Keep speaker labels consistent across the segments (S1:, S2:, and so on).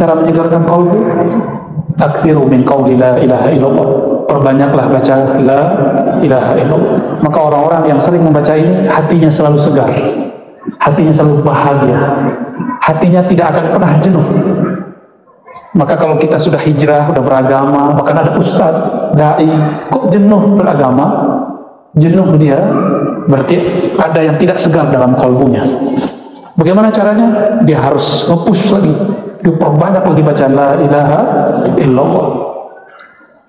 S1: cara menyegarkan qalbu? Aksiru min qawli la ilaha illallah. Perbanyaklah baca la ilaha illallah. Maka orang-orang yang sering membaca ini hatinya selalu segar, hatinya selalu bahagia, hatinya tidak akan pernah jenuh. Maka kalau kita sudah hijrah, sudah beragama, bahkan ada ustadz, dai, kok jenuh beragama, jenuh dia, berarti ada yang tidak segar dalam kalbunya. Bagaimana caranya? Dia harus nge-push lagi, diperbanyak lagi baca la ilaha illallah.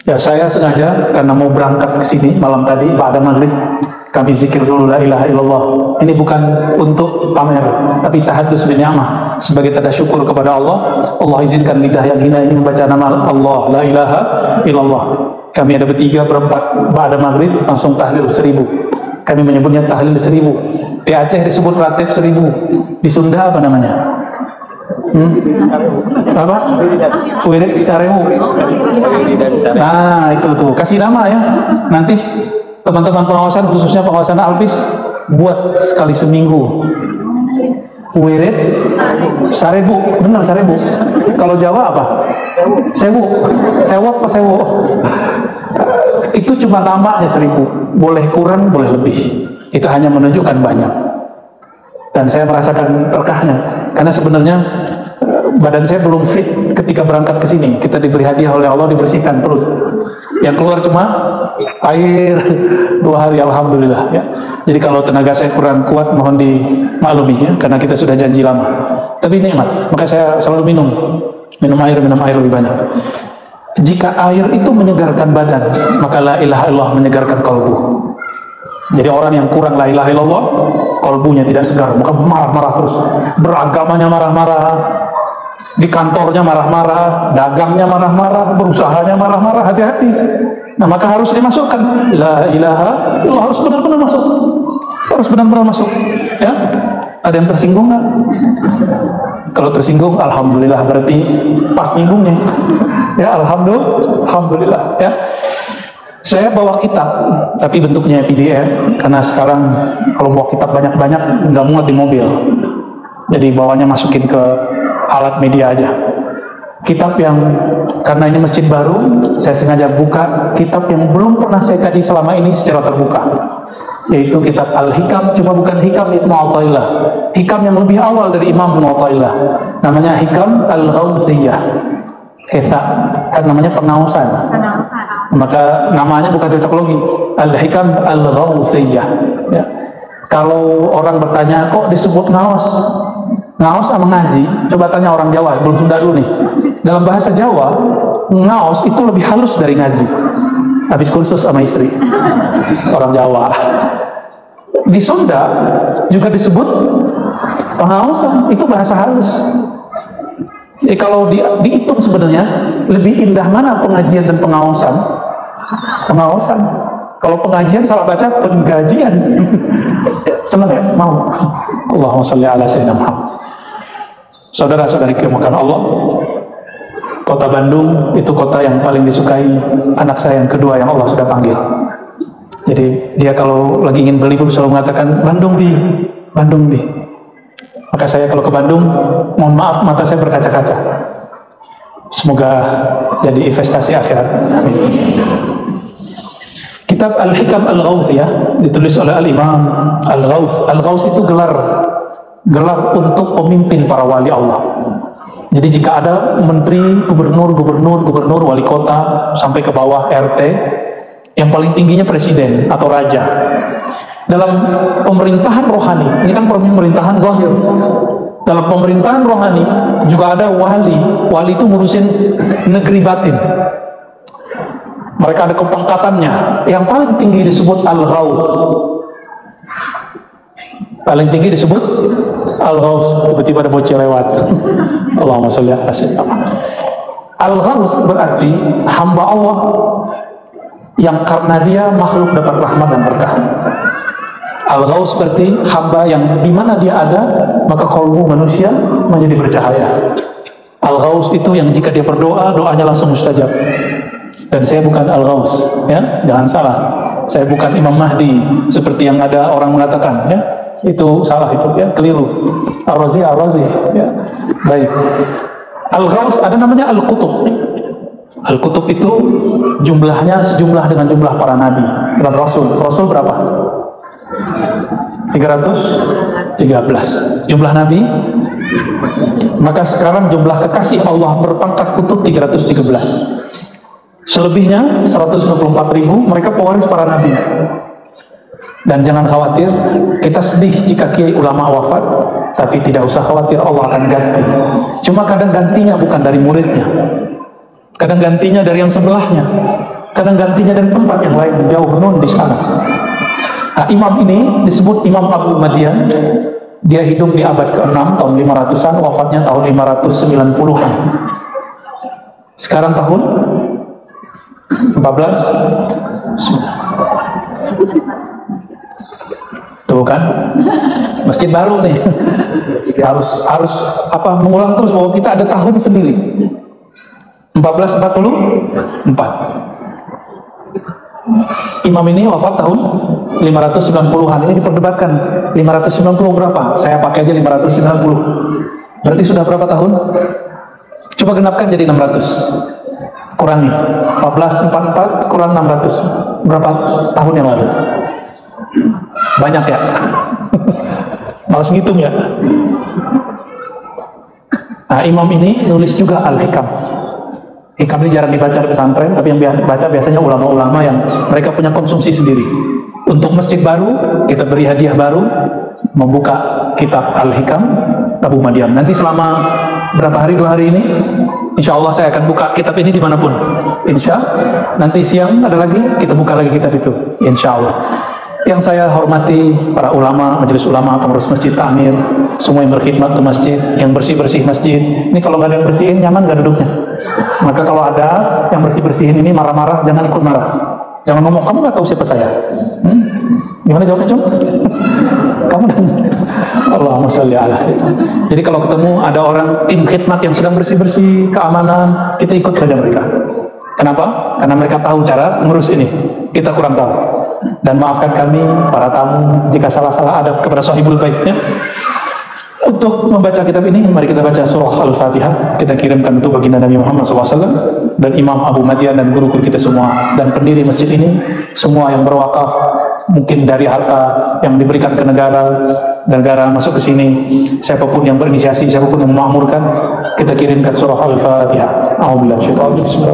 S1: Ya, saya sengaja karena mau berangkat ke sini malam tadi pada maghrib, kami zikir dulu la ilaha illallah. Ini bukan untuk pamer, tapi tahaddus bin ni'mah, sebagai tanda syukur kepada Allah. Allah izinkan lidah yang hina ini membaca nama Allah, la ilaha illallah. Kami ada bertiga, berempat, pada maghrib langsung tahlil 1000. Kami menyebutnya tahlil 1000. Di Aceh disebut ratib 1000. Di Sunda apa namanya? Apa? Wirid Sarewu. Nah, itu tuh. Kasih nama ya. Nanti teman-teman pengawasan, khususnya pengawasan Alpis, buat sekali seminggu. Wirid Sarewu. Benar, Sarewu. Kalau Jawa apa? Sewu. Sewu apa sewu? Itu cuma namanya 1000. Boleh kurang, boleh lebih. Itu hanya menunjukkan banyak. Dan saya merasakan berkahnya. Karena sebenarnya badan saya belum fit ketika berangkat ke sini. Kita diberi hadiah oleh Allah, dibersihkan perut. Yang keluar cuma air 2 hari, alhamdulillah ya. Jadi kalau tenaga saya kurang kuat, mohon dimaklumi ya, karena kita sudah janji lama. Tapi nikmat, maka saya selalu minum air lebih banyak. Jika air itu menyegarkan badan, maka la ilaha illallah menyegarkan kalbu. Jadi orang yang kurang la ilaha illallah, kalbunya tidak segar, maka marah-marah terus, beragamanya marah-marah, di kantornya marah-marah, dagangnya marah-marah, berusahanya marah-marah. Hati-hati. Nah, maka harus dimasukkan la ilaha illallah, harus benar-benar masuk, harus benar-benar masuk ya. Ada yang tersinggung nggak? Kalau tersinggung, alhamdulillah, berarti pas nyinggungnya ya. Alhamdulillah ya. Saya bawa kitab, tapi bentuknya PDF, karena sekarang kalau bawa kitab banyak-banyak nggak muat di mobil, jadi bawanya masukin ke alat media aja. Kitab yang, karena ini masjid baru, saya sengaja buka kitab yang belum pernah saya kaji selama ini secara terbuka, yaitu kitab Al-Hikam. Cuma bukan Hikam Ibnu Athaillah, Hikam yang lebih awal dari Imam Ibnu Athaillah, namanya Hikam Al-Ghawthiyah. Kan namanya pengausan. Maka namanya bukan cocok logi, Al-Hikam Al-Ghawthiyah ya. Kalau orang bertanya, kok disebut ngaos? Ngaos sama ngaji, coba tanya orang Jawa, belum Sunda dulu nih. Dalam bahasa Jawa, ngaos itu lebih halus dari ngaji. Habis kursus sama istri orang Jawa. Di Sunda juga disebut pengaosan, itu bahasa halus. Jadi kalau dihitung sebenarnya lebih indah mana pengajian dan pengaosan? Pengaosan. Kalau pengajian salah baca penggajian. Senang ya? Mau? Allahumma sholli ala sayyidina Muhammad. Saudara-saudari dimuliakan Allah, kota Bandung itu kota yang paling disukai anak saya yang kedua yang Allah sudah panggil. Jadi dia kalau lagi ingin berlibur selalu mengatakan Bandung Bi, Bandung Bi. Maka saya kalau ke Bandung, mohon maaf mata saya berkaca-kaca. Semoga jadi investasi akhirat. Amin. Kitab Al-Hikam Al-Ghawthiyah ditulis oleh Al-Imam Al-Ghawth. Al-Ghawth itu gelar untuk pemimpin para wali Allah. Jadi jika ada menteri, gubernur, wali kota, sampai ke bawah RT, yang paling tingginya presiden atau raja. Dalam pemerintahan rohani, ini kan pemerintahan zahir. Dalam pemerintahan rohani juga ada wali. Wali itu ngurusin negeri batin. Mereka ada kepangkatannya. Yang paling tinggi disebut Al-Ghawth. Paling tinggi disebut Al-Ghawth. Tiba-tiba ada bocil lewat. Allahumma sholli ala sayyidina. Al-Ghawth berarti hamba Allah yang karena dia makhluk dapat rahmat dan berkah. Al-Ghawth berarti hamba yang dimana dia ada maka kalbu manusia menjadi bercahaya. Al-Ghawth itu yang jika dia berdoa, doanya langsung mustajab. Dan saya bukan Al-Ghawth ya, jangan salah, saya bukan Imam Mahdi seperti yang ada orang mengatakan ya, itu salah, itu ya, keliru. Ar-Razi ya. Baik, Al-Ghaus ada namanya Al-Qutub. Al-Qutub itu jumlahnya sejumlah dengan jumlah para nabi dan rasul. Rasul berapa? 313 jumlah nabi. Maka sekarang jumlah kekasih Allah berpangkat kutub 313. Selebihnya 124.000 mereka pewaris para nabi. Dan jangan khawatir, kita sedih jika kiai ulama wafat, tapi tidak usah khawatir, Allah akan ganti. Cuma kadang gantinya bukan dari muridnya, kadang gantinya dari yang sebelahnya, kadang gantinya dari tempat yang lain jauh nun di sana. Nah, imam ini disebut Imam Abu Madian. Dia hidup di abad ke-6 tahun 500-an, wafatnya tahun 590-an. Sekarang tahun 14. Tuh kan, masjid baru nih. harus apa, mengulang terus bahwa kita ada tahun sendiri. 1444. Imam ini wafat tahun 590-an. Ini diperdebatkan 590 berapa? Saya pakai aja 590. Berarti sudah berapa tahun? Coba genapkan jadi 600. Kurangi 1444 kurang 600. Berapa tahun yang lalu? Banyak ya? Males ngitung ya? Nah, imam ini nulis juga Al-Hikam. Hikam ini jarang dibaca di pesantren, tapi yang baca biasanya ulama-ulama yang mereka punya konsumsi sendiri. Untuk masjid baru, kita beri hadiah baru, membuka kitab Al-Hikam Abu Madian. Nanti selama berapa hari, 2 hari ini, insya Allah saya akan buka kitab ini dimanapun. Insya nanti siang ada lagi, kita buka lagi kitab itu, insya Allah. Yang saya hormati para ulama, majelis ulama, pengurus masjid, takmir, semua yang berkhidmat ke masjid, yang bersih-bersih masjid. Ini kalau nggak ada yang bersihin, nyaman nggak duduknya. Maka kalau ada yang bersih-bersihin ini marah-marah, jangan ikut marah. Jangan ngomong, kamu nggak tahu siapa saya. Gimana jawabnya, Cung? Kamu dan Allahumma sholli ala sayyidina. Jadi kalau ketemu ada orang tim khidmat yang sedang bersih-bersih, keamanan, kita ikut saja mereka. Kenapa? Karena mereka tahu cara ngurus ini. Kita kurang tahu. Dan maafkan kami para tamu jika salah-salah adab kepada sahibul bait ya. Untuk membaca kitab ini, mari kita baca surah Al-Fatihah. Kita kirimkan untuk baginda Nabi Muhammad SAW dan Imam Abu Madian dan guru-guru kita semua dan pendiri masjid ini, semua yang berwakaf mungkin dari harta yang diberikan ke negara masuk ke sini, siapapun yang berinisiasi, siapapun yang memakmurkan, kita kirimkan surah Al-Fatihah. A'udzubillahi minasyaitonir rajim.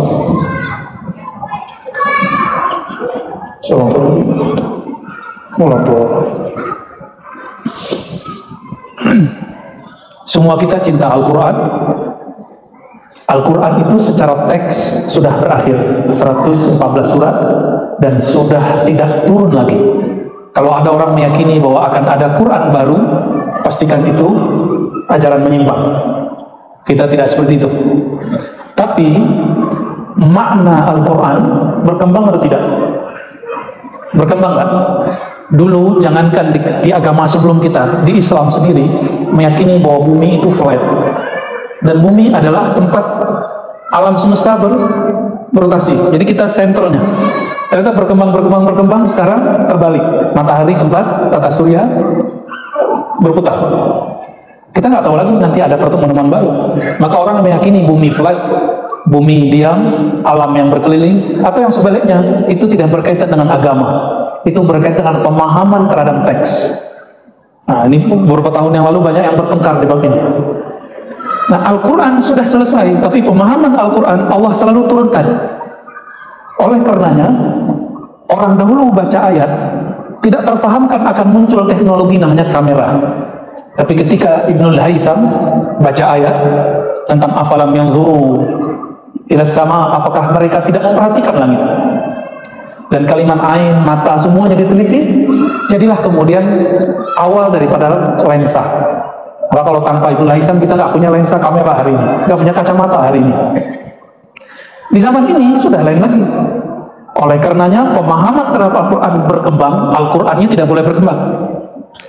S1: Semua kita cinta Al-Quran. Al-Quran itu secara teks sudah berakhir 114 surat dan sudah tidak turun lagi. Kalau ada orang meyakini bahwa akan ada Quran baru, pastikan itu ajaran menyimpang. Kita tidak seperti itu. Tapi makna Al-Quran berkembang atau tidak? Berkembang kan? Dulu jangankan di agama sebelum kita, di Islam sendiri meyakini bahwa bumi itu flat dan bumi adalah tempat alam semesta berotasi. Jadi kita senternya. Ternyata berkembang sekarang terbalik. Matahari tempat tata surya berputar. Kita nggak tahu lagi nanti ada pertemuan baru. Maka orang meyakini bumi flat, bumi diam, alam yang berkeliling, atau yang sebaliknya, itu tidak berkaitan dengan agama. Itu berkaitan dengan pemahaman terhadap teks. Nah, ini beberapa tahun yang lalu banyak yang bertengkar di bab ini. Nah, Al-Quran sudah selesai, tapi pemahaman Al-Quran Allah selalu turunkan. Oleh karenanya, orang dahulu baca ayat tidak terpahamkan akan muncul teknologi namanya kamera. Tapi ketika Ibnul Haytham baca ayat tentang afalam yang zuru ila sama, apakah mereka tidak memperhatikan langit? Dan kalimat ain, mata, semuanya diteliti, jadilah kemudian awal daripada lensa. Maka kalau tanpa Ibnu Haytham kita nggak punya lensa kamera hari ini, nggak punya kacamata hari ini. Di zaman ini sudah lain lagi. Oleh karenanya pemahaman terhadap Al-Quran berkembang, Al-Qurannya tidak boleh berkembang.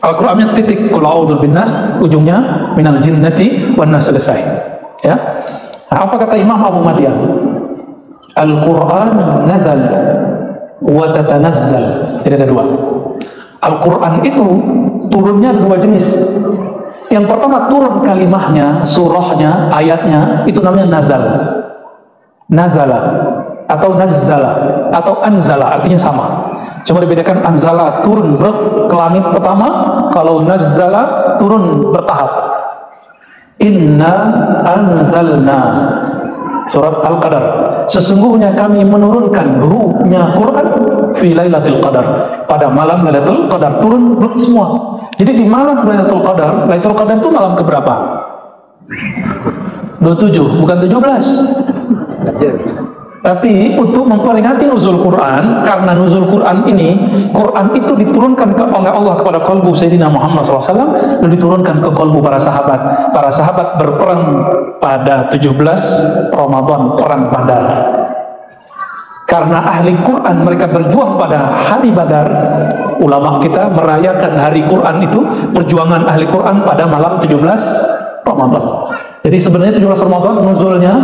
S1: Al-Qurannya titik, qul a'udzu binnas, ujungnya minal jinnati wan nas, selesai. Ya. Nah, apa kata Imam Abu Madian? Al-Quran nazal wa tatanazzal. Jadi ada dua. Al-Quran itu turunnya dua jenis. Yang pertama turun kalimahnya, surahnya, ayatnya, itu namanya nazal. Nazala atau nazzala atau anzala, artinya sama. Cuma dibedakan anzala turun ke langit pertama, kalau nazzala turun bertahap. Inna anzalna, surat Al-Qadar. Sesungguhnya kami menurunkan ruhnya Quran fi lailatul qadar, pada malam Lailatul Qadar, turun blok semua. Jadi di malam Lailatul Qadar itu malam keberapa? 27, bukan 17. Tapi untuk memperingati nuzul Quran, karena nuzul Quran ini, Quran itu diturunkan oleh Allah kepada kalbu Sayyidina Muhammad SAW dan diturunkan ke kalbu para sahabat. Para sahabat berperang pada 17 Ramadan, perang Badar. Karena ahli Quran, mereka berjuang pada hari Badar. Ulama kita merayakan hari Quran itu, perjuangan ahli Quran pada malam 17 Ramadan. Jadi sebenarnya 17 Ramadan nuzulnya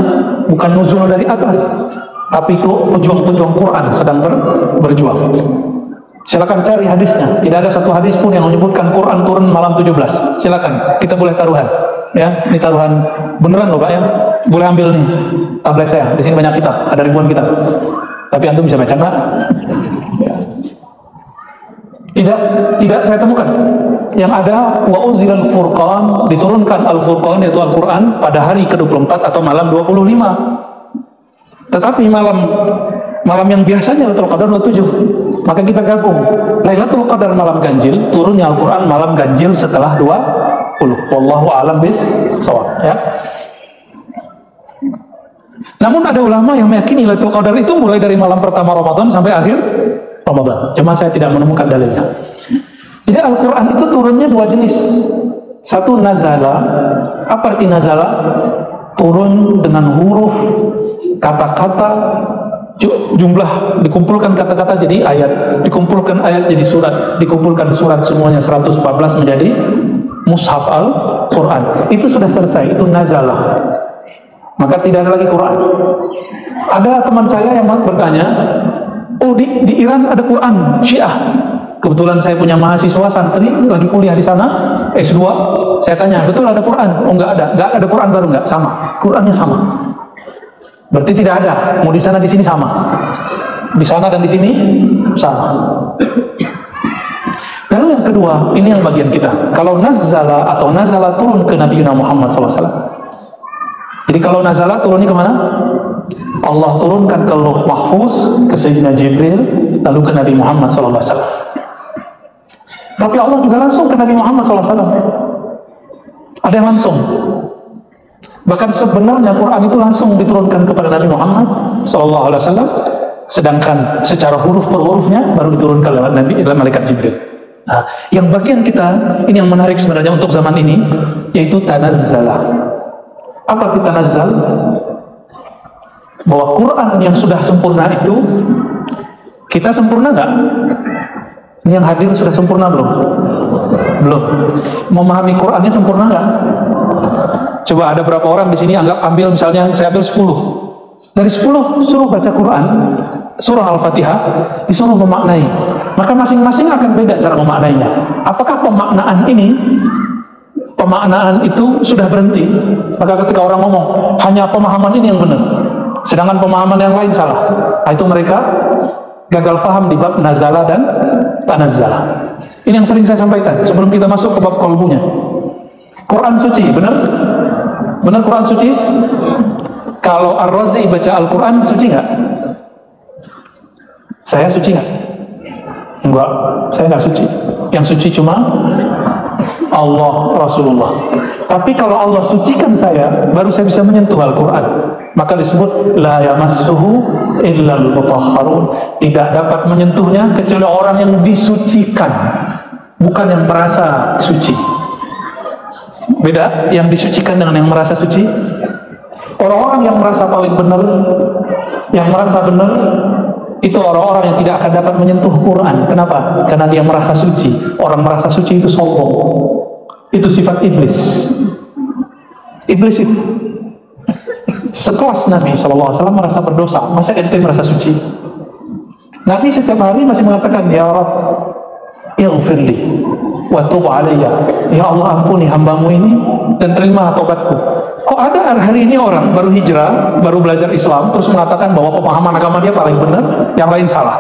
S1: bukan nuzul dari atas, tapi itu pejuang-pejuang Quran sedang berjuang. Silakan cari hadisnya. Tidak ada satu hadis pun yang menyebutkan Quran turun malam 17. Silakan, kita boleh taruhan. Ya, ini taruhan beneran loh Pak ya. Boleh ambil nih tablet saya. Di sini banyak kitab, ada ribuan kitab. Tapi antum bisa baca nggak? Tidak saya temukan. Yang ada wa unzilal furqan, diturunkan al-furqan yaitu Al-Qur'an pada hari ke-24 atau malam 25. Tetapi malam yang biasanya Lailatul Qadar 27. Maka kita gabung. Lailatul Qadar malam ganjil, turunnya Al-Qur'an malam ganjil setelah 20. Wallahu a'lam bis-shawab, ya. Namun ada ulama yang meyakini Lailatul Qadar itu mulai dari malam pertama Ramadan sampai akhir Ramadan. Cuma saya tidak menemukan dalilnya. Jadi Al-Quran itu turunnya dua jenis. Satu nazala. Apa arti nazala? Turun dengan huruf, kata-kata, jumlah, dikumpulkan kata-kata jadi ayat, dikumpulkan ayat jadi surat, dikumpulkan surat semuanya 114 menjadi mushaf Al-Quran. Itu sudah selesai, itu nazala. Maka tidak ada lagi Quran. Ada teman saya yang bertanya, oh di Iran ada Quran Syiah. Kebetulan saya punya mahasiswa santri lagi kuliah di sana, S2. Saya tanya, betul ada Quran? Oh enggak ada Quran baru enggak? Sama, Qurannya sama. Berarti tidak ada. Mau di sana di sini sama. Di sana dan di sini sama. Lalu yang kedua, ini yang bagian kita. Kalau nazala atau nazala turun ke Nabi Muhammad SAW. Jadi kalau nazala turunnya kemana? Allah turunkan ke Lauh Mahfuz, ke Sayyidina Jibril, lalu ke Nabi Muhammad SAW. Tapi Allah juga langsung ke Nabi Muhammad SAW. Ada yang langsung. Bahkan sebenarnya Quran itu langsung diturunkan kepada Nabi Muhammad SAW, sedangkan secara huruf per hurufnya baru diturunkan lewat Nabi, lewat malaikat Jibril. Nah, yang bagian kita, ini yang menarik sebenarnya untuk zaman ini, yaitu tanazzala. Apa kita nazzal? Bahwa Quran yang sudah sempurna itu, kita sempurna nggak? Ini yang hadir sudah sempurna belum? Belum. Memahami Qurannya sempurna nggak? Coba ada berapa orang di sini ambil misalnya saya ambil 10. Dari 10 suruh baca Quran, surah Al-Fatihah, disuruh memaknai. Maka masing-masing akan beda cara memaknainya. Apakah pemaknaan itu sudah berhenti? Maka ketika orang ngomong hanya pemahaman ini yang benar, sedangkan pemahaman yang lain salah, nah, itu mereka gagal paham di bab nazala dan tanazzala. Ini yang sering saya sampaikan sebelum kita masuk ke bab qalbunya. Quran suci, benar? Benar Quran suci? Kalau Ar-Razi baca Al-Quran suci nggak? Saya suci nggak? Enggak, saya nggak suci. Yang suci cuma Allah, Rasulullah. Tapi kalau Allah sucikan saya, baru saya bisa menyentuh Al-Quran. Maka disebut la yamassuhu illal mutahharun. Tidak dapat menyentuhnya kecuali orang yang disucikan, bukan yang merasa suci. Beda yang disucikan dengan yang merasa suci. Orang-orang yang merasa paling benar, yang merasa benar, itu orang-orang yang tidak akan dapat menyentuh Quran. Kenapa? Karena dia merasa suci. Orang merasa suci itu sombong. Itu sifat iblis. Iblis itu sekelas Nabi SAW merasa berdosa. Masa ente merasa suci? Nabi setiap hari masih mengatakan, ya Rabb, ighfirli. wa tub alayya. Ya Allah, ampuni hambamu ini dan terimalah tobatku. Kok ada hari ini orang baru hijrah, baru belajar Islam, terus mengatakan bahwa pemahaman agama dia paling benar, yang lain salah.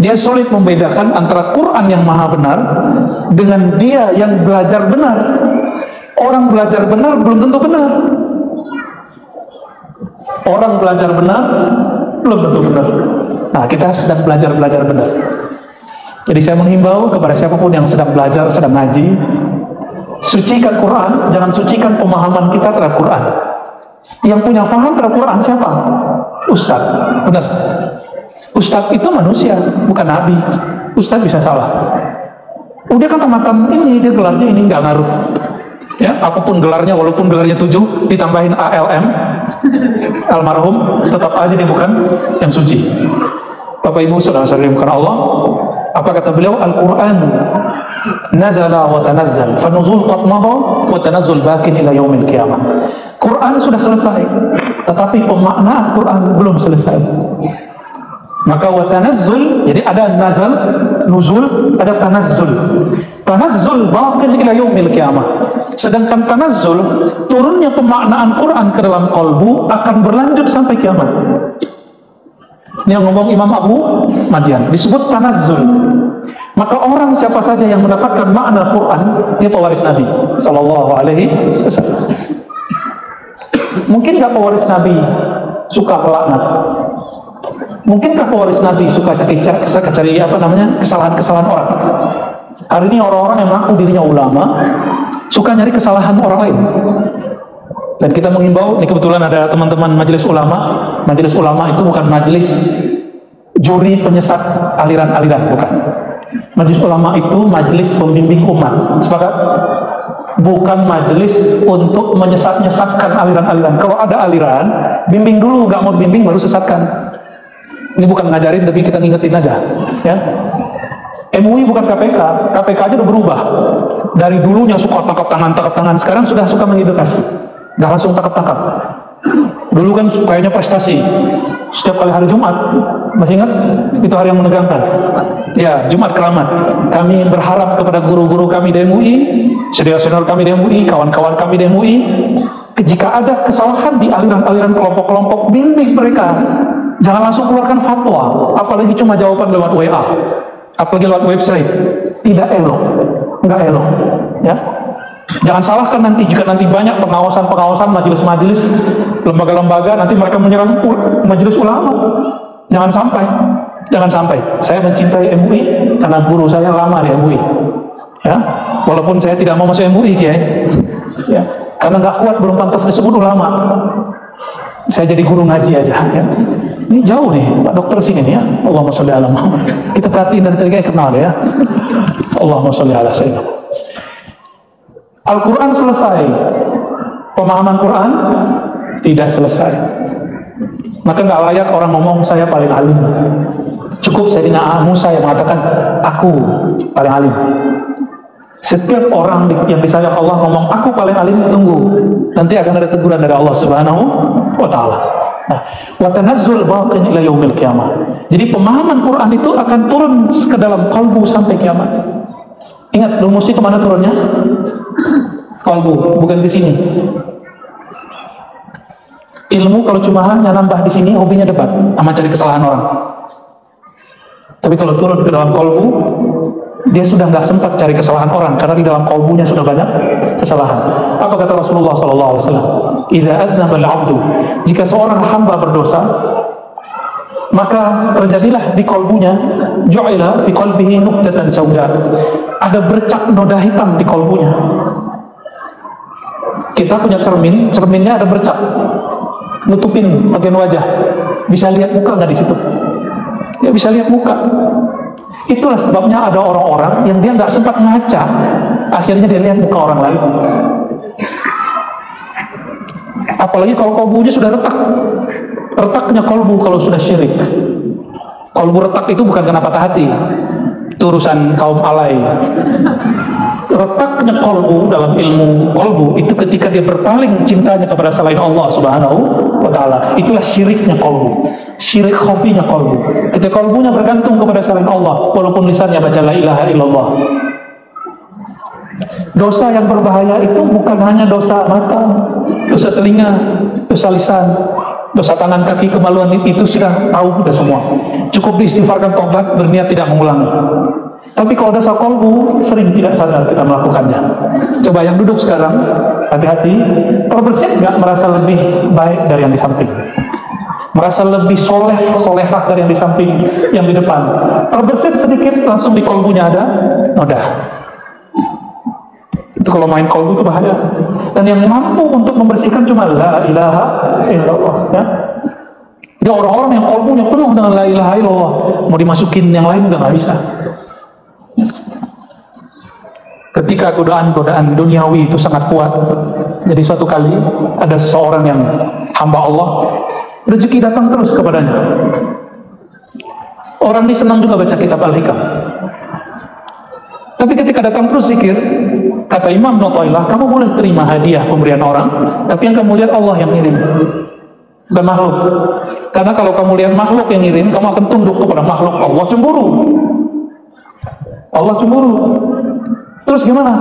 S1: Dia sulit membedakan antara Quran yang maha benar dengan dia yang belajar benar. Orang belajar benar belum tentu benar. Orang belajar benar belum tentu benar. Nah, kita sedang belajar benar. Jadi saya menghimbau kepada siapapun yang sedang belajar, sedang ngaji, sucikan Quran, jangan sucikan pemahaman kita terhadap Quran. Yang punya faham terhadap Quran siapa? Ustadz, benar. Ustadz itu manusia, bukan nabi. Ustadz bisa salah. Udah kan tamatan ini, dia gelarnya ini, nggak ngaruh. Ya, apapun gelarnya, walaupun gelarnya 7, ditambahin ALM, almarhum, tetap aja dia bukan yang suci. Bapak Ibu saudara-saudari karena Allah, apa kata beliau? Al-Quran nazala wa tanazzal, fanuzul qad mada wa tanazzul bakin ila yaumil qiyamah. Quran sudah selesai, tetapi pemaknaan Quran belum selesai. Maka wa tanazzul, jadi ada nazal, nuzul, ada tanazzul. Tanazzul bakin ila yaumil qiyamah. Sedangkan tanazzul, turunnya pemaknaan Quran ke dalam kalbu akan berlanjut sampai kiamat. Ini yang ngomong Imam Abu Madian, disebut tanazzul. Maka orang siapa saja yang mendapatkan makna Quran, dia pewaris Nabi Sallallahu Alaihi Wasallam. Mungkinkah pewaris Nabi suka pelaknat? Mungkinkah pewaris Nabi suka cari apa namanya kesalahan-kesalahan orang? Hari ini orang-orang yang mengaku dirinya ulama suka nyari kesalahan orang lain. Dan kita menghimbau, ini kebetulan ada teman-teman majelis ulama. Majelis ulama itu bukan majelis juri penyesat aliran-aliran, bukan. Majelis ulama itu majelis pembimbing umat. Sepakat? Bukan majelis untuk menyesat-nyesatkan aliran-aliran. Kalau ada aliran, bimbing dulu, nggak mau bimbing baru sesatkan. Ini bukan ngajarin, tapi kita ngingetin aja, ya. MUI bukan KPK, KPK aja udah berubah. Dari dulunya suka tangkap tangan, sekarang sudah suka mengedukasi. Nggak langsung tangkap. Dulu kan kayaknya prestasi. Setiap kali hari Jumat, masih ingat? Itu hari yang menegangkan. Ya, Jumat Keramat. Kami berharap kepada guru-guru kami di MUI, senior-senior kami di MUI, kawan-kawan kami di MUI, jika ada kesalahan di aliran-aliran kelompok-kelompok, bimbing mereka. Jangan langsung keluarkan fatwa, apalagi cuma jawaban lewat WA, apalagi lewat website. Tidak elok, nggak elok, ya. Jangan salahkan nanti, jika nanti banyak pengawasan-pengawasan, majelis-majelis, lembaga-lembaga, nanti mereka menyerang majelis ulama. Jangan sampai. Saya mencintai MUI karena guru saya lama di MUI, ya. Walaupun saya tidak mau masuk MUI, ya, karena nggak kuat, belum pantas disebut ulama. Saya jadi guru ngaji aja, ya. Ini jauh nih, Pak Dokter sini nih, ya. Allahumma sholli ala Muhammad. Kita perhatiin dari tadi kayak kenal ya. Allahumma sholli ala Sayyidina. Al-Quran selesai, pemahaman Quran tidak selesai. Maka nggak layak orang ngomong saya paling alim. Cukup Sayyidina Musa yang mengatakan aku paling alim. Setiap orang yang disayang Allah ngomong aku paling alim, tunggu, nanti akan ada teguran dari Allah Subhanahu wa Ta'ala. Nah, wa tanazzul batin ila yaumil qiyamah. Jadi pemahaman Quran itu akan turun ke dalam kalbu sampai kiamat. Ingat, rumusnya kemana turunnya? Kalbu, bukan di sini. Ilmu kalau cuma hanya nambah di sini, hobinya debat sama cari kesalahan orang. Tapi kalau turun ke dalam kalbu, dia sudah nggak sempat cari kesalahan orang karena di dalam kalbunya sudah banyak kesalahan. Apa kata Rasulullah SAW? Idza adnaba al-'abdu, jika seorang hamba berdosa, maka terjadilah di kalbunya ju'ila fi qalbihi nuqtatan sauda. Ada bercak noda hitam di kalbunya. Kita punya cerminnya ada bercak, nutupin bagian wajah. Bisa lihat muka nggak di situ? Ya bisa lihat muka. Itulah sebabnya ada orang-orang yang dia nggak sempat ngaca, akhirnya dia lihat muka orang lain. Apalagi kalau kalbunya sudah retak. Retaknya kalbu kalau sudah syirik. Kalbu retak itu bukan karena patah hati, itu urusan kaum alay. Retaknya kalbu dalam ilmu kalbu itu ketika dia berpaling cintanya kepada selain Allah Subhanahu wa Ta'ala. Itulah syiriknya kalbu, syirik khafinya kalbu. Ketika kalbunya bergantung kepada selain Allah, walaupun lisannya baca la ilaha illallah. Dosa yang berbahaya itu bukan hanya dosa mata, dosa telinga, dosa lisan, dosa tangan, kaki, kemaluan, itu sudah tahu kita semua. Cukup diistighfarkan, tobat, berniat tidak mengulangi. Tapi kalau dosa kolbu, sering tidak sadar kita melakukannya. Coba yang duduk sekarang, hati-hati, terbersit nggak merasa lebih baik dari yang di samping? Merasa lebih solehah dari yang di samping, yang di depan. Terbersit sedikit, langsung di kolbunya ada noda. Itu kalau main kolbu itu bahaya. Dan yang mampu untuk membersihkan cuma la ilaha illallah, ya. Jadi orang-orang yang kolbunya penuh dengan la ilaha illallah, mau dimasukin yang lain udah nggak bisa. Ketika godaan-godaan duniawi itu sangat kuat, jadi suatu kali ada seseorang yang hamba Allah, rezeki datang terus kepadanya. Orang ini senang juga baca kitab Al-Hikam. Tapi ketika datang terus zikir, kata Imam Nawawi, kamu boleh terima hadiah pemberian orang, tapi yang kamu lihat Allah yang ngirim, bukan makhluk. Karena kalau kamu lihat makhluk yang ngirim, kamu akan tunduk kepada makhluk. Allah cemburu. Allah cemburu. Terus gimana?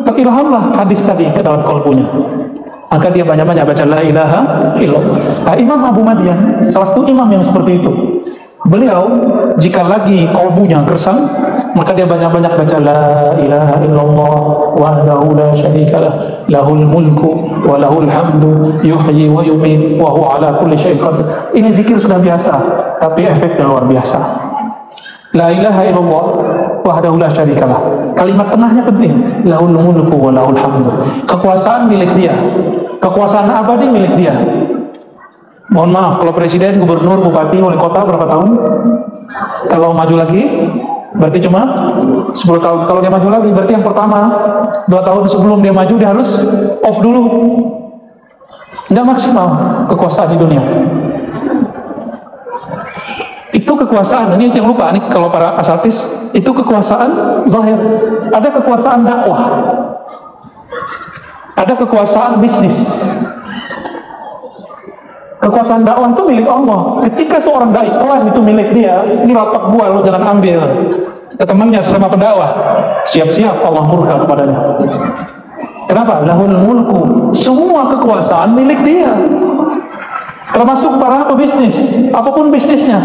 S1: Terilhamlah hadis tadi ke dalam kalbunya. Maka dia banyak-banyak baca la ilaha illallah. Nah, Imam Abu Madian, salah satu imam yang seperti itu. Beliau, jika lagi kalbunya gersang, maka dia banyak-banyak baca la ilaha illallah wahdahu la syarikalah lahul mulku wa lahul hamdu yuhyi wa yumiit wa huwa ala kulli syai'in qadir. Ini zikir sudah biasa, tapi efeknya luar biasa. La ilaha illallah wahdahu la syarikalah. Kalimat tengahnya penting. Lahul mulku wa lahul hamdu. Kekuasaan milik dia. Kekuasaan abadi milik dia. Mohon maaf, kalau presiden, gubernur, bupati, wali kota berapa tahun? Kalau maju lagi, berarti cuma 10 tahun. Kalau dia maju lagi, berarti yang pertama 2 tahun sebelum dia maju, dia harus off dulu. Tidak maksimal kekuasaan di dunia. Itu kekuasaan, ini yang lupa nih kalau para asatis, itu kekuasaan zahir. Ada kekuasaan dakwah, ada kekuasaan bisnis. Kekuasaan dakwah itu milik Allah. Ketika seorang dai klaim itu milik dia, ini lapak gua, lo jangan ambil. Ke temannya sesama pendakwah, siap-siap Allah murka kepadanya. Kenapa? Lahul mulku, semua kekuasaan milik dia. Termasuk para pebisnis, apapun bisnisnya.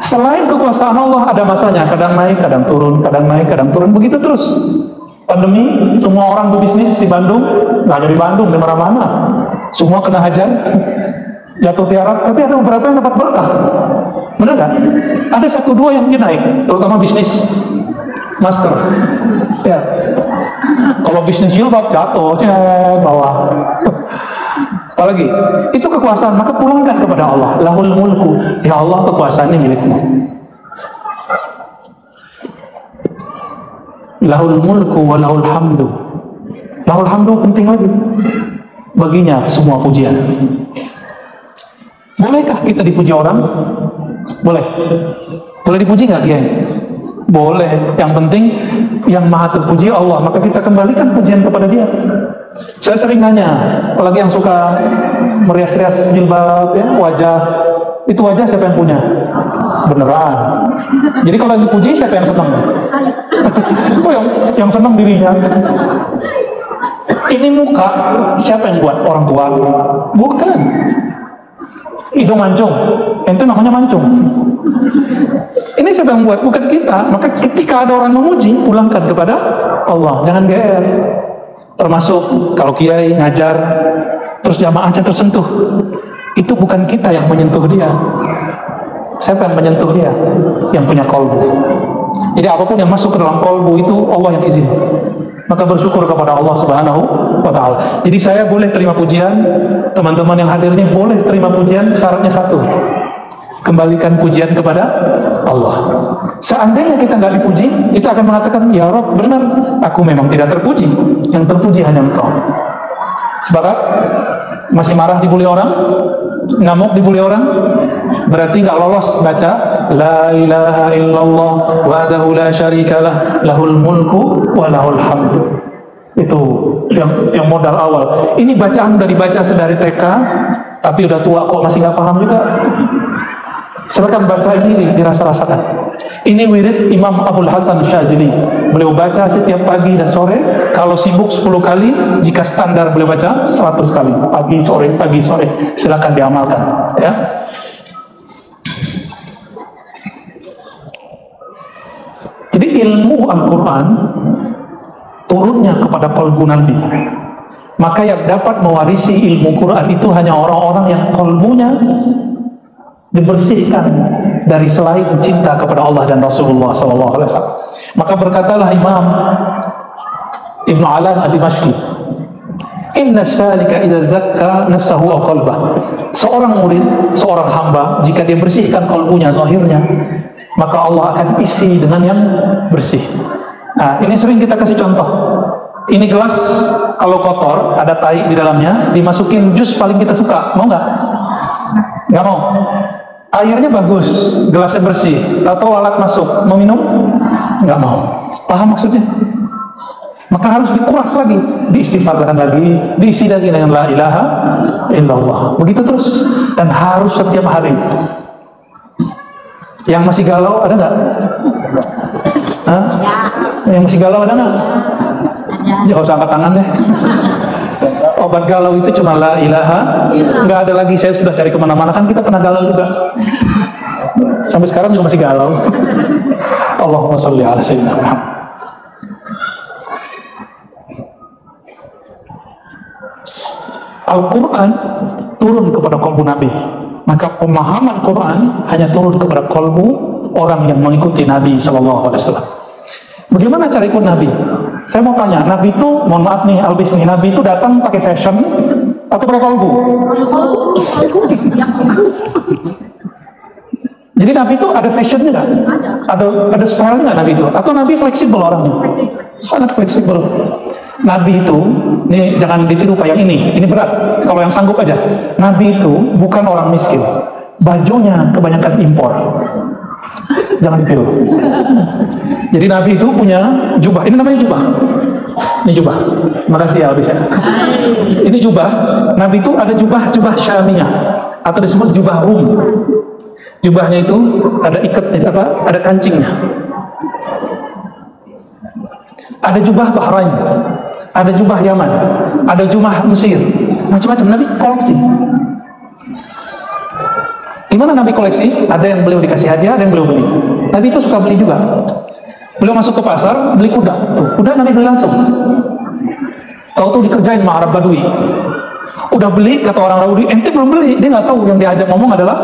S1: Selain kekuasaan Allah, ada masanya, kadang naik, kadang turun, kadang naik, kadang turun, begitu terus. Pandemi, semua orang berbisnis di Bandung, nggak hanya di Bandung, di mana-mana, semua kena hajar, jatuh tiarap, tapi ada beberapa yang dapat berkah. Benar nggak? Ada 1-2 yang naik, terutama bisnis masker. Ya, kalau bisnis jilbab jatuh, bawah. Apalagi itu kekuasaan, maka pulangkan kepada Allah. Lahul mulku, ya Allah kekuasaannya milikmu. Lahul mulku wa lahul hamdu. Lahul hamdu penting lagi. Baginya semua pujian. Bolehkah kita dipuji orang? Boleh. Boleh dipuji nggak Kiai? Boleh. Yang penting yang maha terpuji Allah, maka kita kembalikan pujian kepada dia. Saya sering nanya, apalagi yang suka merias-rias jilbab, ya, wajah, itu wajah siapa yang punya? Beneran. Jadi kalau dipuji siapa yang senang? Oh, yang senang dirinya. Ini muka siapa yang buat? Orang tua? Bukan. Hidung mancung, itu namanya mancung. Ini siapa yang buat? Bukan kita. Maka ketika ada orang memuji, pulangkan kepada Allah. Jangan GR. Termasuk kalau kiai ngajar, terus jamaahnya tersentuh, itu bukan kita yang menyentuh dia. Siapa yang menyentuh dia? Yang punya kolbu. Jadi apapun yang masuk ke dalam kolbu itu Allah yang izin. Maka bersyukur kepada Allah Subhanahu wa Ta'ala. Jadi saya boleh terima pujian, teman-teman yang hadir ini boleh terima pujian, syaratnya satu, kembalikan pujian kepada Allah. Seandainya kita nggak dipuji, kita akan mengatakan, ya Rob, benar, aku memang tidak terpuji. Yang terpuji hanya Engkau. Sepakat? Masih marah dibully orang? Ngamuk dibully orang? Berarti nggak lolos baca la ilaha illallah wahdahu la syarikalah lahul mulku wa lahul hamdu. Itu yang modal awal. Ini bacaan udah dibaca sedari TK, tapi udah tua kok masih nggak paham juga. Silakan baca ini dirasa-rasakan. Ini wirid Imam Abul Hasan Syazili beliau baca setiap pagi dan sore. Kalau sibuk 10 kali, jika standar beliau baca 100 kali, pagi sore. Silakan diamalkan, ya. Jadi ilmu Al-Quran turunnya kepada qalbu Nabi. Maka yang dapat mewarisi ilmu Quran itu hanya orang-orang yang qalbunya dibersihkan dari selain cinta kepada Allah dan Rasulullah SAW. Maka berkatalah Imam Ibnu Alan Ad-Dimashqi, inna salika idza zakka nafsahu wa qalbah. Seorang murid, seorang hamba, jika dia bersihkan kalbunya, zahirnya, maka Allah akan isi dengan yang bersih. Nah, ini sering kita kasih contoh. Ini gelas kalau kotor, ada tai di dalamnya, dimasukin jus paling kita suka, mau nggak? Nggak mau. Airnya bagus, gelasnya bersih, tahu alat masuk, mau minum? Nggak mau. Paham maksudnya? Maka harus dikuras lagi, diistighfarkan lagi, diisi lagi dengan la ilaha illallah. Begitu terus, dan harus setiap hari. Yang masih galau ada nggak? Hah? Yang masih galau ada nggak? Ya usah angkat tangan deh. Obat galau itu cuma la ilaha, nggak ada lagi. Saya sudah cari kemana-mana, kan kita pernah galau juga. Sampai sekarang juga masih galau. Allahumma sholli ala sayyidina Muhammad. Al-Quran turun kepada kalbu Nabi. Maka pemahaman Quran hanya turun kepada kalbu orang yang mengikuti Nabi SAW. Bagaimana cara ikut Nabi? Saya mau tanya, Nabi itu, mohon maaf nih Albis nih, Nabi itu datang pakai fashion atau pakai kalbu? Jadi Nabi itu ada fashionnya nggak? Ada stylenya nggak Nabi itu? Atau Nabi fleksibel orangnya? Sangat fleksibel. Nabi itu, nih jangan ditiru Pak yang ini berat. Kalau yang sanggup aja. Nabi itu bukan orang miskin. Bajunya kebanyakan impor. Jangan ditiru. Jadi Nabi itu punya jubah. Ini namanya jubah. Ini jubah. Makasih ya Albis ya. Ini jubah. Nabi itu ada jubah Syamiyah atau disebut jubah Rum. Jubahnya itu ada ikatnya, ada kancingnya. Ada jubah Bahrain, ada jubah Yaman, ada jubah Mesir, macam-macam. Nabi koleksi. Gimana Nabi koleksi? Ada yang beliau dikasih hadiah, ada yang beliau beli. Nabi itu suka beli juga. Beliau masuk ke pasar, beli kuda. Tuh, kuda Nabi beli langsung. Tahu tuh dikerjain sama Arab Badui. Udah beli, kata orang Badui, ente belum beli. Dia nggak tahu yang diajak ngomong adalah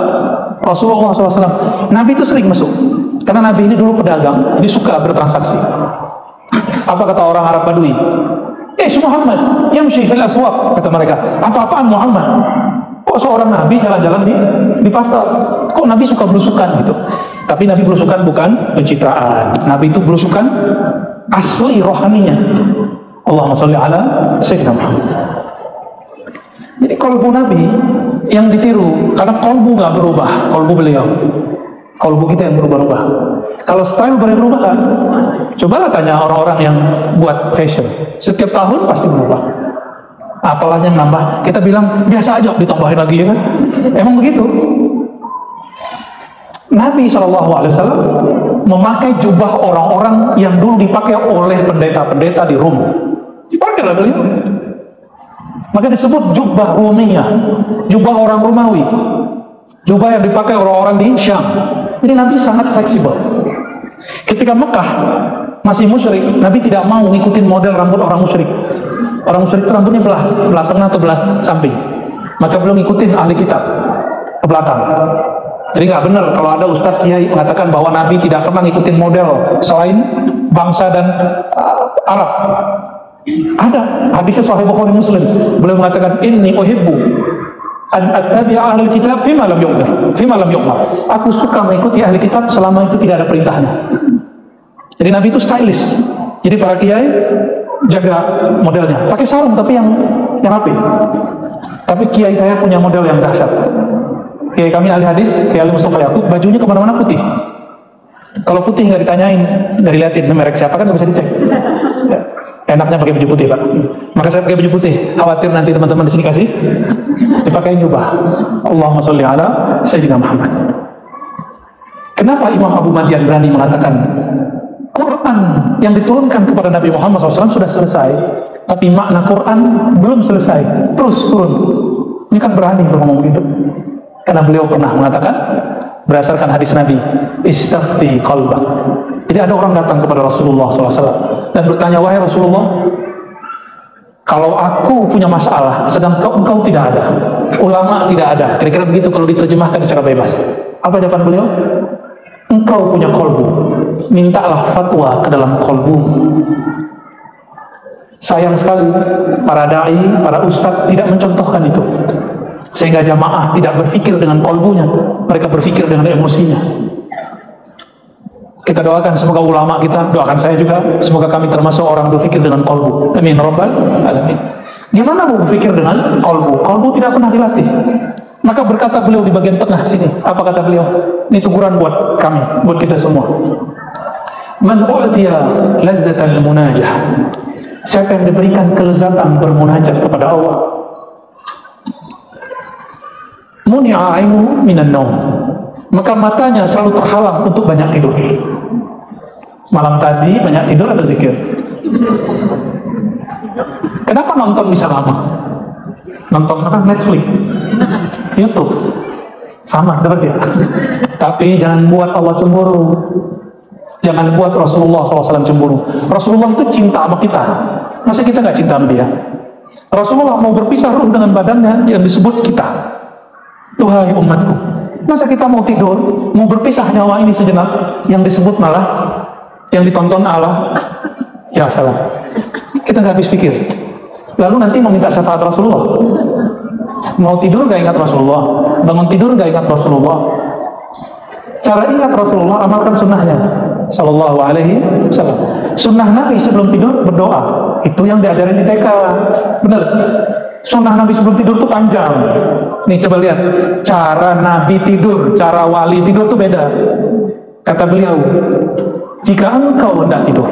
S1: Rasulullah SAW. Nabi itu sering masuk. Karena Nabi ini dulu pedagang, jadi suka bertransaksi. Apa kata orang Arab Badui? Muhammad, yamshi fil aswaq, kata mereka. Apa-apaan Muhammad? Kok seorang Nabi jalan-jalan di pasar? Kok Nabi suka belusukan gitu? Tapi Nabi belusukan bukan pencitraan. Nabi itu belusukan asli rohaninya. Allahumma sholli ala sayyidina Muhammad. Jadi kalbu Nabi yang ditiru, karena kalbu nggak berubah, kalbu beliau. Kalbu kita yang berubah-ubah. Kalau style boleh berubah kan? Cobalah tanya orang-orang yang buat fashion. Setiap tahun pasti berubah. Apalagi yang nambah. Kita bilang biasa aja, ditambahin lagi ya kan? Emang begitu. Nabi SAW memakai jubah orang-orang yang dulu dipakai oleh pendeta-pendeta di Rum. Dipakai lah beliau. Maka disebut jubah Rumiyah, jubah orang Romawi, jubah yang dipakai orang-orang di Syam. Jadi Nabi sangat fleksibel. Ketika Mekah masih musyrik, Nabi tidak mau ngikutin model rambut orang musyrik. Orang musyrik itu rambutnya belah tengah atau belah samping. Maka belum ngikutin ahli kitab ke belakang. Jadi nggak benar kalau ada ustadz kiai mengatakan bahwa Nabi tidak pernah ngikutin model selain bangsa dan Arab. Ada hadisnya Sahih Bukhari Muslim. Beliau mengatakan inni uhibbu an attabi'a ahli kitab fima lam yu'mar. Aku suka mengikuti ahli kitab selama itu tidak ada perintahnya. Jadi Nabi itu stylish. Jadi para kiai jaga modelnya. Pakai sarung tapi yang rapi. Tapi kiai saya punya model yang dahsyat. Kiai kami ahli hadis, Kiai Ali Mustafa Yaqub, bajunya kemana-mana putih. Kalau putih nggak ditanyain, nggak dilihatin merek siapa kan nggak bisa dicek. Enaknya pakai baju putih Pak. Maka saya pakai baju putih. Khawatir nanti teman-teman di sini kasih dipakai jubah. Allahumma sholli ala sayyidina Muhammad. Kenapa Imam Abu Madian berani mengatakan Quran yang diturunkan kepada Nabi Muhammad SAW sudah selesai, tapi makna Quran belum selesai, terus turun. Ini kan berani ngomong gitu, karena beliau pernah mengatakan berdasarkan hadis Nabi, istafti qalbak. Jadi ada orang datang kepada Rasulullah SAW dan bertanya, wahai Rasulullah, kalau aku punya masalah, sedang engkau tidak ada, ulama tidak ada, kira-kira begitu kalau diterjemahkan secara bebas. Apa jawaban beliau? Engkau punya kolbu, mintalah fatwa ke dalam kolbu. Sayang sekali para dai, para ustadz tidak mencontohkan itu, sehingga jamaah tidak berpikir dengan kolbunya, mereka berpikir dengan emosinya. Kita doakan semoga ulama kita, doakan saya juga, semoga kami termasuk orang berpikir dengan kolbu. Amin rabbal alamin. Gimana mau berpikir dengan kolbu? Kolbu tidak pernah dilatih. Maka berkata beliau di bagian tengah sini, apa kata beliau? Ini teguran buat kami, buat kita semua. Man u'tiya lazzatal munajah. Siapa yang diberikan kelezatan bermunajat kepada Allah, muni'a ainuhu minan naum, maka matanya selalu terhalang untuk banyak tidur. Malam tadi banyak tidur atau zikir? Kenapa nonton bisa lama? Nonton apa? Netflix, YouTube, sama dapat ya. Tapi jangan buat Allah cemburu, jangan buat Rasulullah SAW cemburu. Rasulullah itu cinta sama kita, masa kita nggak cinta sama dia? Rasulullah mau berpisah ruh dengan badannya yang disebut kita. Duhai umatku, masa kita mau tidur, mau berpisah nyawa ini sejenak, yang disebut malah yang ditonton Allah? Ya salah, kita nggak habis pikir. Lalu nanti mau minta syafaat Rasulullah, mau tidur nggak ingat Rasulullah, bangun tidur nggak ingat Rasulullah. Cara ingat Rasulullah, amalkan sunnahnya Sallallahu Alaihi Wasallam. Sunnah Nabi sebelum tidur berdoa, itu yang diajarin di TK. Bener, sunnah Nabi sebelum tidur itu panjang. Nih coba lihat, cara Nabi tidur, cara wali tidur itu beda. Kata beliau, jika engkau hendak tidur,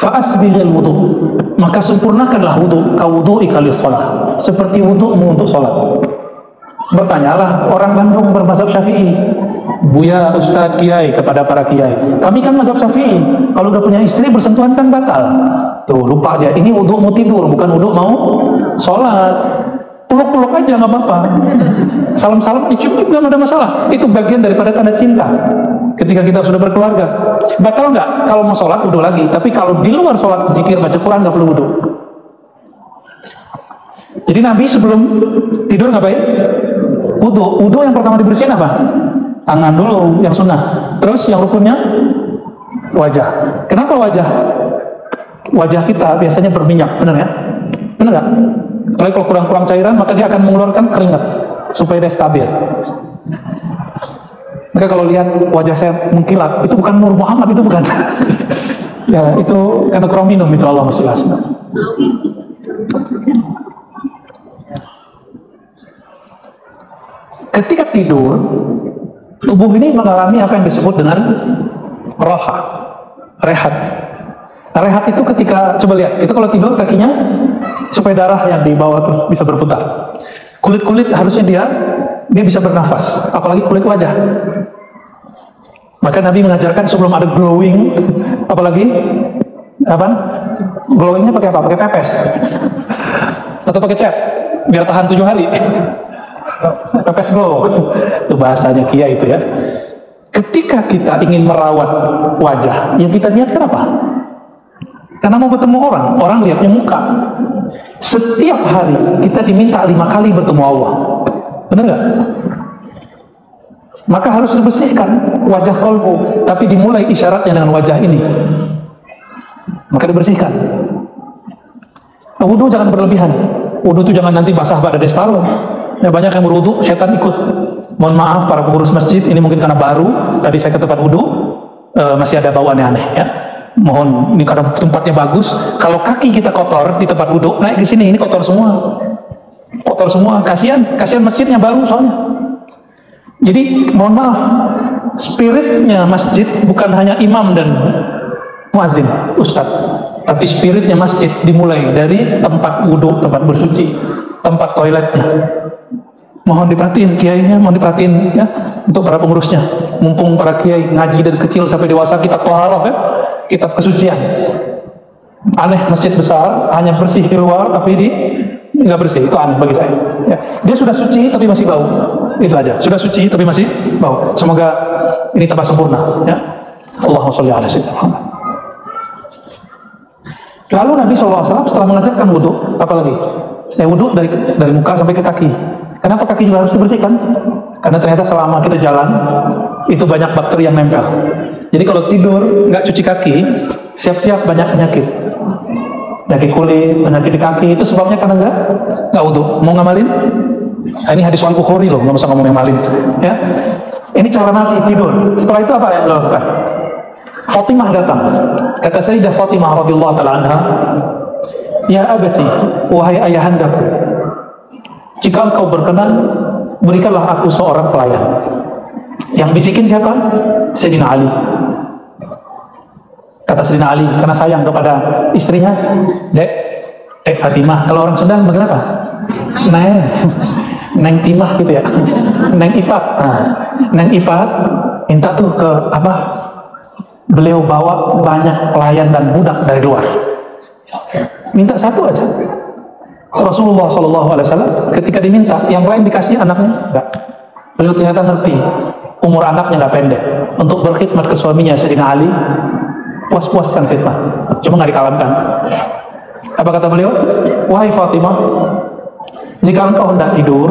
S1: fa'asbihil wudu, maka sempurnakanlah wudu, kawudu'ika lis-shalah, seperti wudu'mu untuk sholat. Bertanyalah orang Bandung bermazhab Syafi'i, Buya, Ustadz, Kiai, kepada para Kiai, kami kan mazhab Syafi'i, kalau udah punya istri bersentuhan kan batal. Tuh lupa dia, ini wudu'mu tidur, bukan wudu' mau sholat. Peluk-peluk aja nggak apa-apa, salam-salam dicium nggak ada masalah. Itu bagian daripada tanda cinta. Ketika kita sudah berkeluarga, batal nggak? Kalau mau sholat wudu lagi, tapi kalau di luar sholat zikir baca Quran nggak perlu wudu. Jadi Nabi sebelum tidur ngapain? Wudu. Wudu yang pertama dibersihin apa? Tangan dulu, yang sunnah. Terus yang rukunnya wajah. Kenapa wajah? Wajah kita biasanya berminyak, benar ya? Benar nggak? Apalagi kalau kurang-kurang cairan, maka dia akan mengeluarkan keringat supaya dia stabil. Maka kalau lihat wajah saya mengkilat, itu bukan Nur Muhammad, itu bukan. Ya, itu karena kurang minum, itu Allah Masya. Ketika tidur, tubuh ini mengalami apa yang disebut dengan roha, rehat. Rehat itu ketika, coba lihat, itu kalau tidur kakinya supaya darah yang di bawah terus bisa berputar. Kulit-kulit harusnya dia bisa bernafas, apalagi kulit wajah. Maka Nabi mengajarkan sebelum ada glowing, apalagi apa? Glowingnya pakai apa? Pakai pepes atau pakai cat biar tahan 7 hari. Pepes glow, itu bahasanya Kia itu ya. Ketika kita ingin merawat wajah, yang kita niatkan apa? Karena mau bertemu orang, orang lihatnya muka. Setiap hari kita diminta 5 kali bertemu Allah, benar nggak? Maka harus dibersihkan wajah kolbu, tapi dimulai isyaratnya dengan wajah ini. Maka dibersihkan. Wudu jangan berlebihan. Wudu itu jangan nanti basah pada desparu. Ya, banyak yang berwudu, setan ikut. Mohon maaf para pengurus masjid, ini mungkin karena baru. Tadi saya ke tempat wudu, masih ada bau aneh-aneh ya. Mohon, ini karena tempatnya bagus. Kalau kaki kita kotor di tempat wudhu, naik ke sini, ini kotor semua. Kotor semua, kasihan masjidnya baru soalnya. Jadi mohon maaf, spiritnya masjid bukan hanya imam dan muazin, ustadz, tapi spiritnya masjid dimulai dari tempat wudhu, tempat bersuci, tempat toiletnya. Mohon diperhatiin, kiainya mohon diperhatiin ya. untuk para pengurusnya. Mumpung para kiai ngaji dari kecil sampai dewasa kitab taharah kan, kitab kesucian. Aneh, masjid besar hanya bersih di luar tapi di nggak bersih, itu aneh bagi saya. Ya. Dia sudah suci tapi masih bau, itu aja. Sudah suci tapi masih bau. Semoga ini tambah sempurna. Ya. Allahumma sholli ala sayyidina Muhammad. Lalu Nabi SAW setelah mengajarkan wudhu, apa lagi? Wudhu dari muka sampai ke kaki. Kenapa kaki juga harus dibersihkan? Karena ternyata selama kita jalan itu banyak bakteri yang nempel. Jadi kalau tidur nggak cuci kaki, siap-siap banyak penyakit. Penyakit kulit, penyakit di kaki, itu sebabnya karena nggak wudhu. Mau ngamalin? Nah, ini hadis Al-Bukhari loh, nggak usah ngomong ngamalin. Ya, ini cara Nabi tidur. Setelah itu apa yang dilakukan? Fatimah datang. Kata Sayyidah Fatimah radhiyallahu taala anha, "Ya abati, wahai ayahandaku, jika engkau berkenan, berikanlah aku seorang pelayan." Yang bisikin siapa? Sayyidina Ali. Kata Sayyidina Ali, karena sayang kepada istrinya, Dek Fatimah. Kalau orang Sunda berapa? Neng Timah gitu ya. Neng Ipat. Nah, Neng Ipat minta tuh ke apa? Beliau bawa banyak pelayan dan budak dari luar. Minta satu aja. Rasulullah SAW ketika diminta, yang lain dikasih, anaknya enggak. Beliau ternyata ngerti umur anaknya nggak pendek. Untuk berkhidmat ke suaminya Sayyidina Ali, puas-puaskan khidmat, cuma nggak dikalamkan. Apa kata beliau? Wahai Fatimah, jika engkau hendak tidur,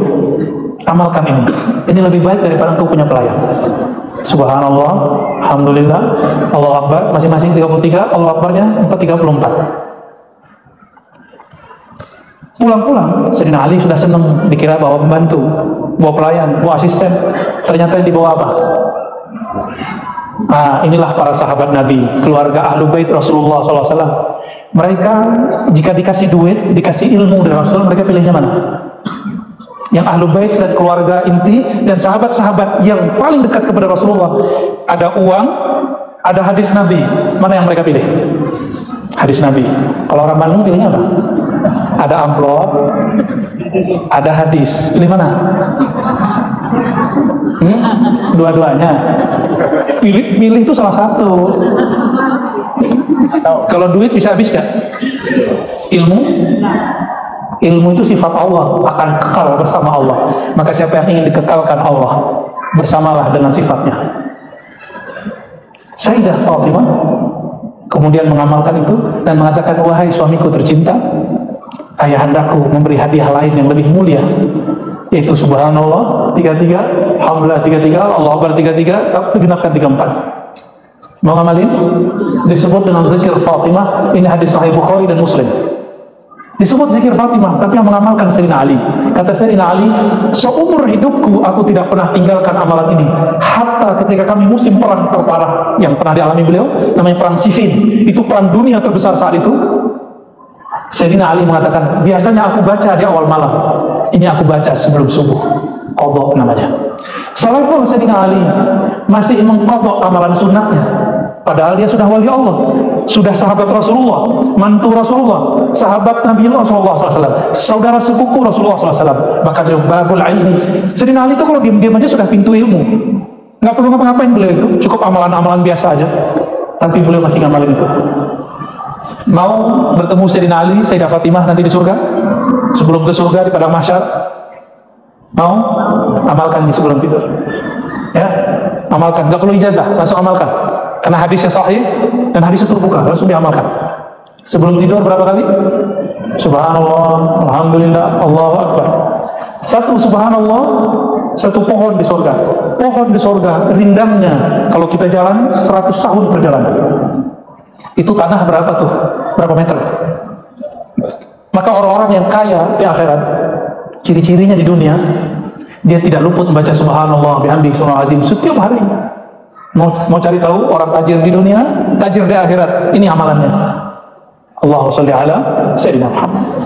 S1: amalkan ini. Ini lebih baik daripada engkau punya pelayan. Subhanallah, alhamdulillah, Allahu Akbar, masing-masing 33, Allahu Akbarnya 34. Pulang-pulang, Sayyidina Ali sudah senang, dikira bawa pembantu, bawa pelayan, bawa asisten. Ternyata yang dibawa apa? Nah, inilah para sahabat Nabi, keluarga Ahlul Bait Rasulullah SAW. Mereka jika dikasih duit, dikasih ilmu dari Rasul, mereka pilihnya mana? Yang Ahlul Bait dan keluarga inti dan sahabat-sahabat yang paling dekat kepada Rasulullah. Ada uang, ada hadis Nabi. Mana yang mereka pilih? Hadis Nabi. Kalau orang Bandung pilihnya apa? Ada amplop, ada hadis. Pilih mana? Dua-duanya. Pilih itu salah satu. Kalau duit bisa habis gak? Ilmu itu sifat Allah, akan kekal bersama Allah. Maka siapa yang ingin dikekalkan Allah, bersamalah dengan sifatnya. Sayyidah Fatimah kemudian mengamalkan itu dan mengatakan, wahai suamiku tercinta, ayahandaku memberi hadiah lain yang lebih mulia, yaitu subhanallah 33, alhamdulillah 33, Allah Akbar 33, tapi genapkan 34. Mau ngamalin? Disebut dengan zikir Fatimah. Ini hadis Sahih Bukhari dan Muslim. Disebut zikir Fatimah, tapi yang mengamalkan Sayyidina Ali. Kata Sayyidina Ali, seumur hidupku aku tidak pernah tinggalkan amalan ini. Hatta ketika kami musim perang terparah yang pernah dialami beliau, namanya perang Siffin. Itu perang dunia terbesar saat itu. Sayyidina Ali mengatakan, biasanya aku baca di awal malam. Ini aku baca sebelum subuh. Qadha namanya. Salaful Sayyidina Ali masih mengqadha amalan sunnahnya. Padahal dia sudah wali Allah, sudah sahabat Rasulullah, mantu Rasulullah, sahabat Nabi Rasulullah SAW, saudara sepupu Rasulullah SAW. Maka dia babul ilmi. Sayyidina Ali itu kalau diam-diam aja sudah pintu ilmu. Nggak perlu ngapa-ngapain beliau itu, cukup amalan-amalan biasa aja. Tapi beliau masih ngamalin itu. Mau bertemu Sayyidina Ali, Sayyidah Fatimah nanti di surga, sebelum ke surga di padang mahsyar, mau amalkan di sebelum tidur. Ya, amalkan. Nggak perlu ijazah, langsung amalkan. Karena hadisnya sahih dan hadisnya terbuka, langsung diamalkan. Sebelum tidur berapa kali? Subhanallah, alhamdulillah, Allahu Akbar. Satu subhanallah, satu pohon di surga. Pohon di surga, rindangnya kalau kita jalan 100 tahun perjalanan. Itu tanah berapa tuh? Berapa meter tuh? Maka orang-orang yang kaya di akhirat, ciri-cirinya di dunia, dia tidak luput membaca subhanallah bihamdihi subhanal azim setiap hari. Mau cari tahu orang tajir di dunia, tajir di akhirat, ini amalannya. Allahumma sholli ala Sayyidina Muhammad.